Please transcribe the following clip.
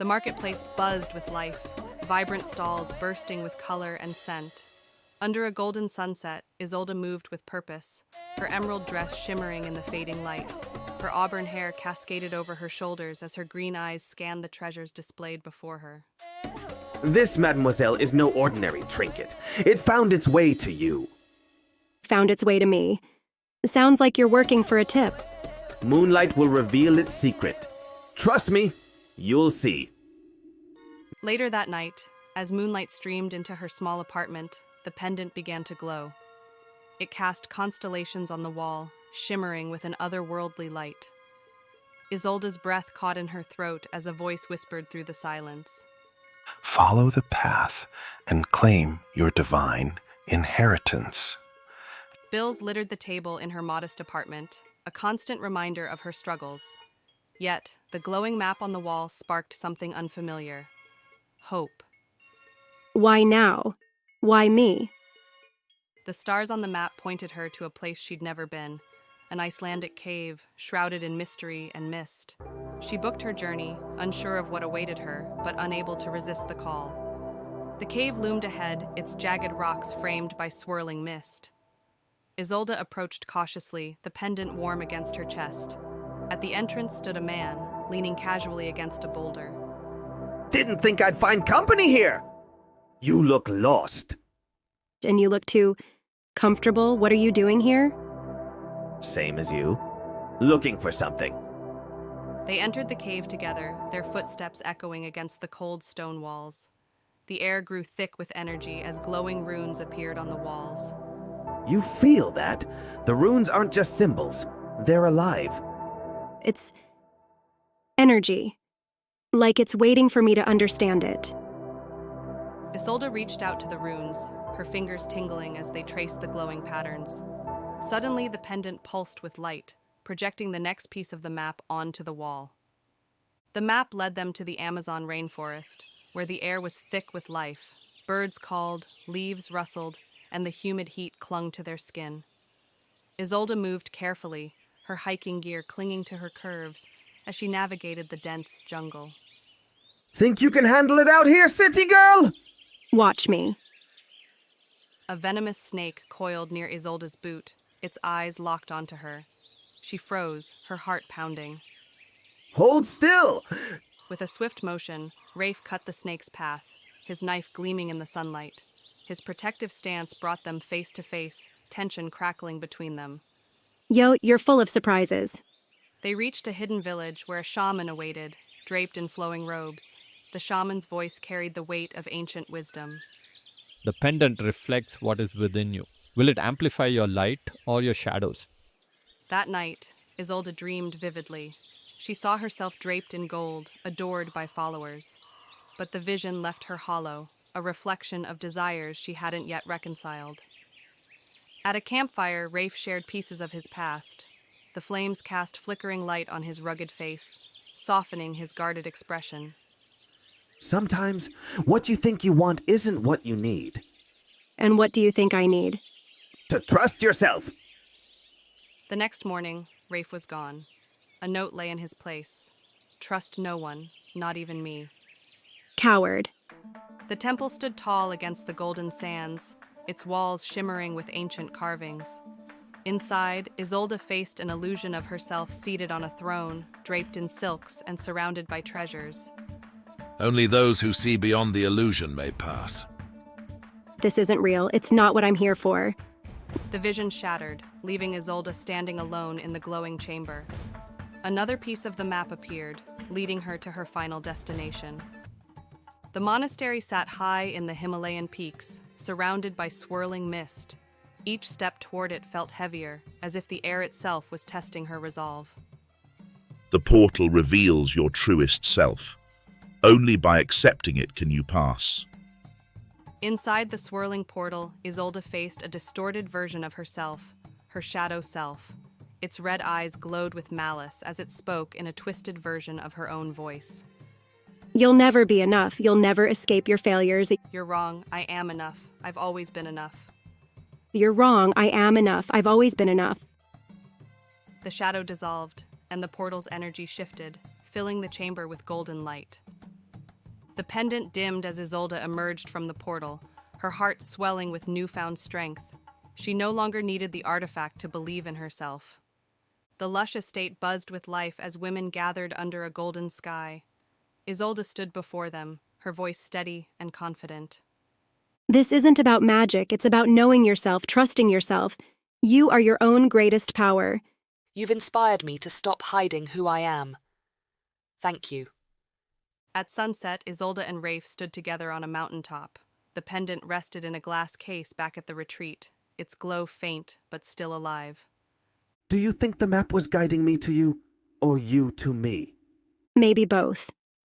The marketplace buzzed with life, vibrant stalls bursting with color and scent. Under a golden sunset, Isolde moved with purpose, her emerald dress shimmering in the fading light. Her auburn hair cascaded over her shoulders as her green eyes scanned the treasures displayed before her. This, mademoiselle, is no ordinary trinket. It found its way to you. Found its way to me. Sounds like you're working for a tip. Moonlight will reveal its secret. Trust me, you'll see. Later that night, as moonlight streamed into her small apartment, the pendant began to glow. It cast constellations on the wall, shimmering with an otherworldly light. Isolde's breath caught in her throat as a voice whispered through the silence. Follow the path and claim your divine inheritance. Bills littered the table in her modest apartment, a constant reminder of her struggles. Yet, the glowing map on the wall sparked something unfamiliar. Hope. Why now? Why me? The stars on the map pointed her to a place she'd never been, an Icelandic cave shrouded in mystery and mist. She booked her journey, unsure of what awaited her, but unable to resist the call. The cave loomed ahead, its jagged rocks framed by swirling mist. Isolde approached cautiously, the pendant warm against her chest. At the entrance stood a man, leaning casually against a boulder. Didn't think I'd find company here. You look lost. And you look too comfortable. What are you doing here? Same as you. Looking for something. They entered the cave together, their footsteps echoing against the cold stone walls. The air grew thick with energy as glowing runes appeared on the walls. You feel that? The runes aren't just symbols. They're alive. It's energy. Like it's waiting for me to understand it. Isolde reached out to the runes, her fingers tingling as they traced the glowing patterns. Suddenly, the pendant pulsed with light, projecting the next piece of the map onto the wall. The map led them to the Amazon rainforest, where the air was thick with life. Birds called, leaves rustled, and the humid heat clung to their skin. Isolde moved carefully, her hiking gear clinging to her curves as she navigated the dense jungle. Think you can handle it out here, city girl? Watch me. A venomous snake coiled near Isolde's boot, its eyes locked onto her. She froze, her heart pounding. Hold still! With a swift motion, Rafe cut the snake's path, his knife gleaming in the sunlight. His protective stance brought them face to face, tension crackling between them. Yo, you're full of surprises. They reached a hidden village where a shaman awaited, draped in flowing robes. The shaman's voice carried the weight of ancient wisdom. The pendant reflects what is within you. Will it amplify your light or your shadows? That night, Isolde dreamed vividly. She saw herself draped in gold, adored by followers. But the vision left her hollow, a reflection of desires she hadn't yet reconciled. At a campfire, Rafe shared pieces of his past. The flames cast flickering light on his rugged face, softening his guarded expression. Sometimes, what you think you want isn't what you need. And what do you think I need? To trust yourself. The next morning, Rafe was gone. A note lay in his place. Trust no one, not even me. Coward. The temple stood tall against the golden sands, its walls shimmering with ancient carvings. Inside, Isolde faced an illusion of herself seated on a throne, draped in silks and surrounded by treasures. Only those who see beyond the illusion may pass. This isn't real. It's not what I'm here for. The vision shattered, leaving Isolde standing alone in the glowing chamber. Another piece of the map appeared, leading her to her final destination. The monastery sat high in the Himalayan peaks, surrounded by swirling mist. Each step toward it felt heavier, as if the air itself was testing her resolve. The portal reveals your truest self. Only by accepting it can you pass. Inside the swirling portal, Isolde faced a distorted version of herself, her shadow self. Its red eyes glowed with malice as it spoke in a twisted version of her own voice. You'll never be enough. You'll never escape your failures. You're wrong. I am enough. I've always been enough. You're wrong. I am enough. I've always been enough. The shadow dissolved, and the portal's energy shifted, filling the chamber with golden light. The pendant dimmed as Isolde emerged from the portal, her heart swelling with newfound strength. She no longer needed the artifact to believe in herself. The lush estate buzzed with life as women gathered under a golden sky. Isolde stood before them, her voice steady and confident. This isn't about magic, it's about knowing yourself, trusting yourself. You are your own greatest power. You've inspired me to stop hiding who I am. Thank you. At sunset, Isolde and Rafe stood together on a mountaintop. The pendant rested in a glass case back at the retreat, its glow faint but still alive. Do you think the map was guiding me to you, or you to me? Maybe both.